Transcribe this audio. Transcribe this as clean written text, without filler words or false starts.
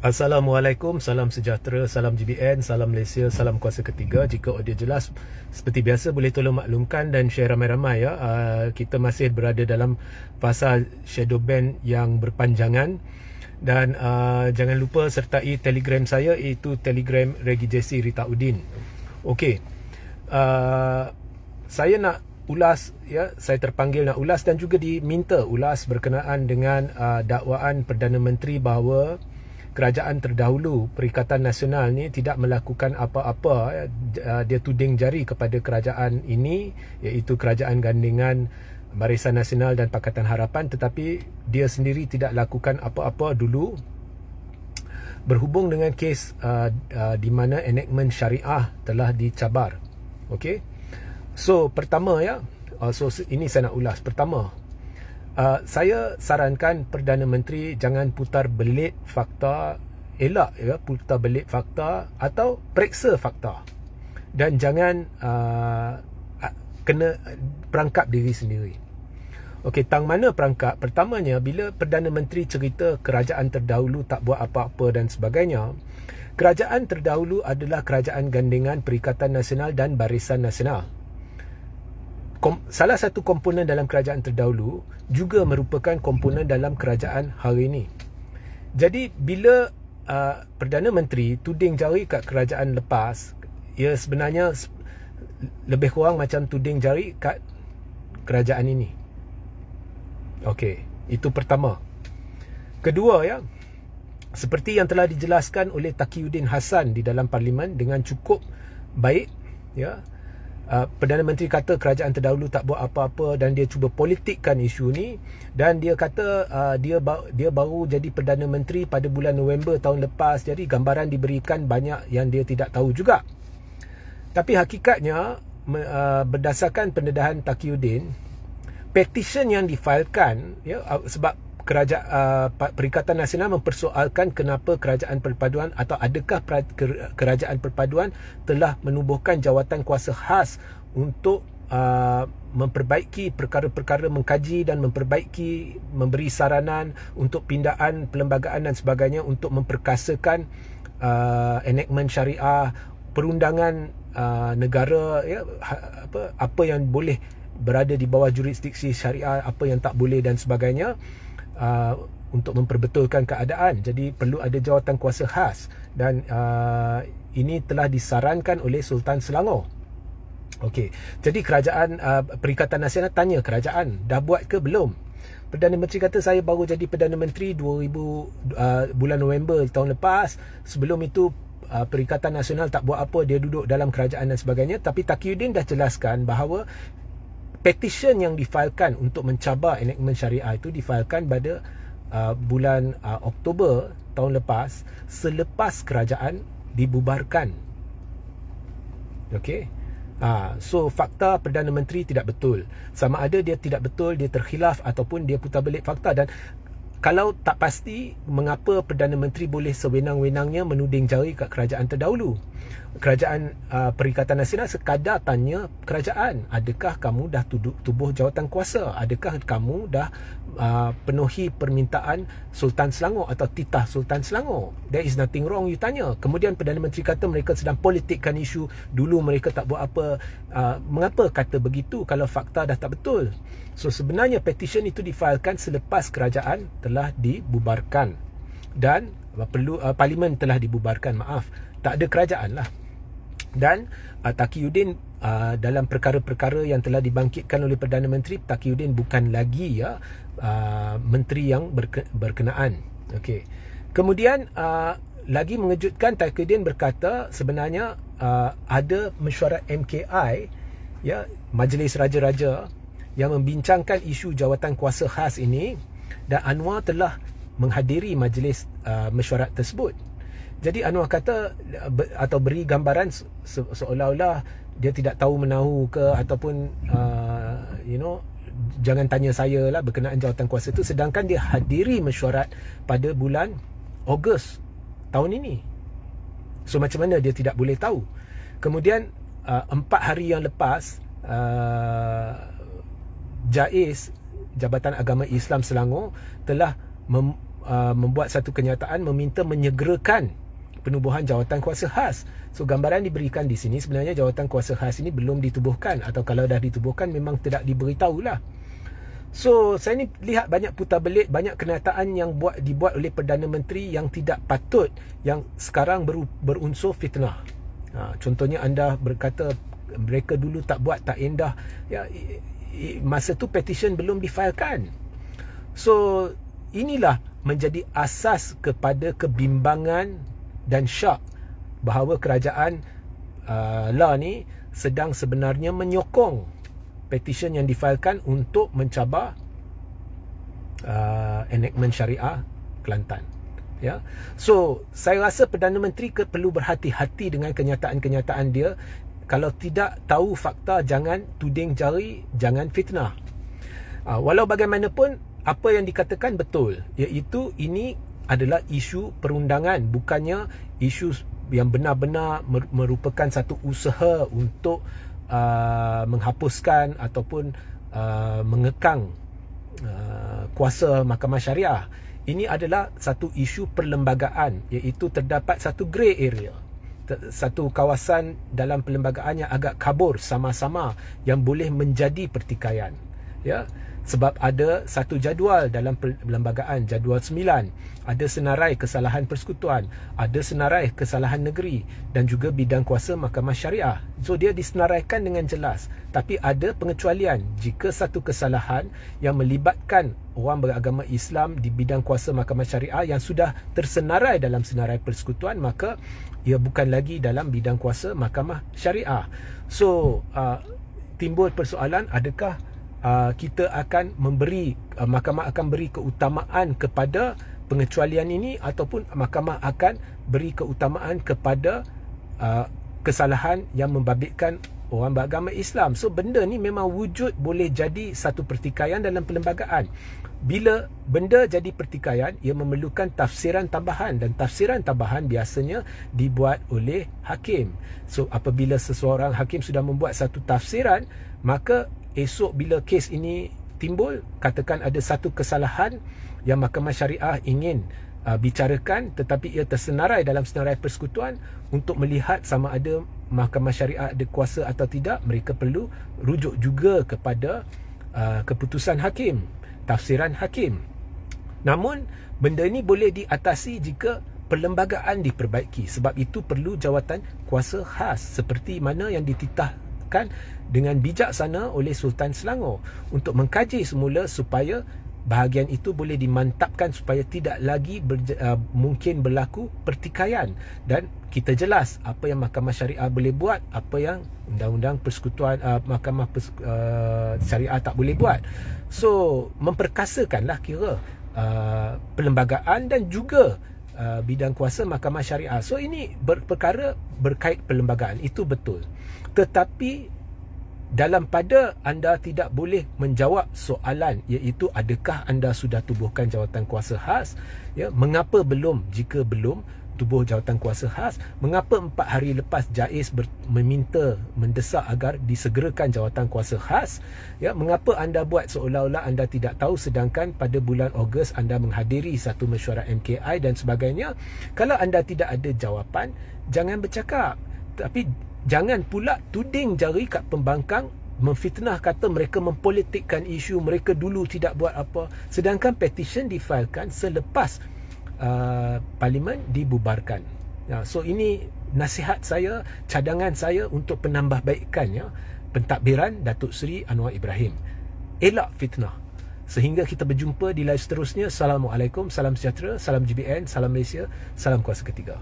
Assalamualaikum, salam sejahtera, salam GBN, salam Malaysia, salam kuasa ketiga. Jika audio jelas, seperti biasa boleh tolong maklumkan dan share ramai-ramai ya. Kita masih berada dalam fasa shadow ban yang berpanjangan. Dan jangan lupa sertai Telegram saya, iaitu Telegram Regi JC Rita Udin. Okey, saya nak ulas ya, saya terpanggil nak ulas dan juga diminta ulas berkenaan dengan dakwaan Perdana Menteri bahawa kerajaan terdahulu Perikatan Nasional ni tidak melakukan apa-apa. Dia tuding jari kepada kerajaan ini, iaitu Kerajaan Gandingan Barisan Nasional dan Pakatan Harapan, tetapi dia sendiri tidak lakukan apa-apa dulu berhubung dengan kes di mana enactment syariah telah dicabar. Okey. So pertama ya, ini saya nak ulas. Pertama, saya sarankan Perdana Menteri jangan putar belit fakta, elak ya, putar belit fakta atau periksa fakta, dan jangan kena perangkap diri sendiri. Okey, tang mana perangkap? Pertamanya, bila Perdana Menteri cerita kerajaan terdahulu tak buat apa-apa dan sebagainya, kerajaan terdahulu adalah Kerajaan Gandingan Perikatan Nasional dan Barisan Nasional. Salah satu komponen dalam kerajaan terdahulu juga merupakan komponen dalam kerajaan hari ini. Jadi bila Perdana Menteri tuding jari kat kerajaan lepas, ia sebenarnya lebih kurang macam tuding jari kat kerajaan ini. Okey, itu pertama. Kedua ya, seperti yang telah dijelaskan oleh Taqiyuddin Hassan di dalam parlimen dengan cukup baik ya, Perdana Menteri kata kerajaan terdahulu tak buat apa-apa dan dia cuba politikkan isu ni, dan dia kata dia baru jadi Perdana Menteri pada bulan November tahun lepas, jadi gambaran diberikan banyak yang dia tidak tahu juga. Tapi hakikatnya berdasarkan pendedahan Taqiyuddin, petition yang difailkan ya, sebab Perikatan Nasional mempersoalkan kenapa kerajaan perpaduan atau adakah kerajaan perpaduan telah menubuhkan jawatan kuasa khas untuk memperbaiki perkara-perkara, mengkaji dan memperbaiki, memberi saranan untuk pindaan perlembagaan dan sebagainya untuk memperkasakan enactment syariah, perundangan negara ya, apa yang boleh berada di bawah jurisdiksi syariah, apa yang tak boleh dan sebagainya, untuk memperbetulkan keadaan. Jadi perlu ada jawatan kuasa khas, dan ini telah disarankan oleh Sultan Selangor. Okey, jadi kerajaan Perikatan Nasional tanya kerajaan, dah buat ke belum? Perdana Menteri kata saya baru jadi Perdana Menteri bulan November tahun lepas. Sebelum itu Perikatan Nasional tak buat apa, dia duduk dalam kerajaan dan sebagainya. Tapi Taqiyuddin dah jelaskan bahawa petition yang difailkan untuk mencabar enactment syariah itu difailkan pada bulan Oktober tahun lepas, selepas kerajaan dibubarkan. Okey. So fakta Perdana Menteri tidak betul. Sama ada dia tidak betul, dia terkhilaf, ataupun dia putar belit fakta. Dan kalau tak pasti, mengapa Perdana Menteri boleh sewenang-wenangnya menuding jari kat kerajaan terdahulu? Kerajaan Perikatan Nasional sekadar tanya kerajaan, adakah kamu dah tubuh jawatan kuasa? Adakah kamu dah penuhi permintaan Sultan Selangor atau titah Sultan Selangor? There is nothing wrong, you tanya. Kemudian Perdana Menteri kata mereka sedang politikkan isu, dulu mereka tak buat apa. Mengapa kata begitu kalau fakta dah tak betul? So sebenarnya petition itu difailkan selepas kerajaan telah dibubarkan, dan parlimen telah dibubarkan, maaf, tak ada kerajaan lah. Dan Taqiyuddin dalam perkara-perkara yang telah dibangkitkan oleh Perdana Menteri, Taqiyuddin bukan lagi ya menteri yang berkenaan. Okey. Kemudian lagi mengejutkan, Taqiyuddin berkata sebenarnya ada mesyuarat MKI ya, Majlis Raja-Raja, yang membincangkan isu jawatan kuasa khas ini, dan Anwar telah menghadiri majlis mesyuarat tersebut. Jadi Anwar kata atau beri gambaran seolah-olah dia tidak tahu menahu ke, ataupun jangan tanya saya lah berkenaan jawatan kuasa itu, sedangkan dia hadiri mesyuarat pada bulan Ogos tahun ini. So macam mana dia tidak boleh tahu? Kemudian 4 hari yang lepas, JAIS, Jabatan Agama Islam Selangor, telah membuat satu kenyataan meminta menyegerakan penubuhan jawatan kuasa khas. So gambaran diberikan di sini sebenarnya jawatan kuasa khas ini belum ditubuhkan, atau kalau dah ditubuhkan memang tidak diberitahulah. So saya ni lihat banyak putar belit, banyak kenyataan yang dibuat oleh Perdana Menteri yang tidak patut, yang sekarang berunsur fitnah. Contohnya anda berkata mereka dulu tak buat, tak endah. Ya, masa tu petition belum difailkan. So inilah menjadi asas kepada kebimbangan dan syak bahawa kerajaan lah ni sedang sebenarnya menyokong petition yang difailkan untuk mencabar enactment syariah Kelantan. Ya. So saya rasa Perdana Menteri perlu berhati-hati dengan kenyataan-kenyataan dia. Kalau tidak tahu fakta, jangan tuding jari, jangan fitnah. Walau bagaimanapun apa yang dikatakan betul, iaitu ini adalah isu perundangan, bukannya isu yang benar-benar merupakan satu usaha untuk menghapuskan ataupun mengekang kuasa Mahkamah Syariah. Ini adalah satu isu perlembagaan, iaitu terdapat satu grey area, satu kawasan dalam perlembagaan yang agak kabur sama-sama yang boleh menjadi pertikaian. Ya, sebab ada satu jadual dalam perlembagaan, jadual 9, ada senarai kesalahan persekutuan, ada senarai kesalahan negeri dan juga bidang kuasa Mahkamah Syariah. So dia disenaraikan dengan jelas, tapi ada pengecualian. Jika satu kesalahan yang melibatkan orang beragama Islam di bidang kuasa Mahkamah Syariah yang sudah tersenarai dalam senarai persekutuan, maka ia bukan lagi dalam bidang kuasa Mahkamah Syariah. So timbul persoalan, adakah kita akan memberi, mahkamah akan beri keutamaan kepada pengecualian ini, ataupun mahkamah akan beri keutamaan kepada kesalahan yang membabitkan orang beragama Islam. So benda ni memang wujud boleh jadi satu pertikaian dalam perlembagaan. Bila benda jadi pertikaian, ia memerlukan tafsiran tambahan, dan tafsiran tambahan biasanya dibuat oleh hakim. So apabila seseorang hakim sudah membuat satu tafsiran, maka esok bila kes ini timbul, katakan ada satu kesalahan yang Mahkamah Syariah ingin bicarakan tetapi ia tersenarai dalam senarai persekutuan, untuk melihat sama ada Mahkamah Syariah ada kuasa atau tidak, mereka perlu rujuk juga kepada keputusan hakim, tafsiran hakim. Namun benda ini boleh diatasi jika perlembagaan diperbaiki. Sebab itu perlu jawatan kuasa khas seperti mana yang dititahkan dengan bijaksana oleh Sultan Selangor untuk mengkaji semula supaya bahagian itu boleh dimantapkan supaya tidak lagi mungkin berlaku pertikaian, dan kita jelas apa yang Mahkamah Syariah boleh buat, apa yang undang-undang persekutuan Mahkamah Syariah tak boleh buat. So memperkasakanlah kira perlembagaan dan juga bidang kuasa Mahkamah Syariah. So ini perkara berkait perlembagaan, itu betul. Tetapi dalam pada anda tidak boleh menjawab soalan, iaitu adakah anda sudah tubuhkan jawatan kuasa khas? Ya, mengapa belum? Jika belum tubuh jawatan kuasa khas, mengapa 4 hari lepas JAIS mendesak agar disegerakan jawatan kuasa khas? Ya, mengapa anda buat seolah-olah anda tidak tahu, sedangkan pada bulan Ogos anda menghadiri satu mesyuarat MKI dan sebagainya? Kalau anda tidak ada jawapan, jangan bercakap. Tapi jangan pula tuding jari kat pembangkang, memfitnah, kata mereka mempolitikkan isu, mereka dulu tidak buat apa, sedangkan petition difailkan selepas parlimen dibubarkan. Ya, so ini nasihat saya, cadangan saya untuk penambahbaikan, ya, pentadbiran Datuk Seri Anwar Ibrahim. Elak fitnah. Sehingga kita berjumpa di live seterusnya. Assalamualaikum, salam sejahtera, salam GBN, salam Malaysia, salam kuasa ketiga.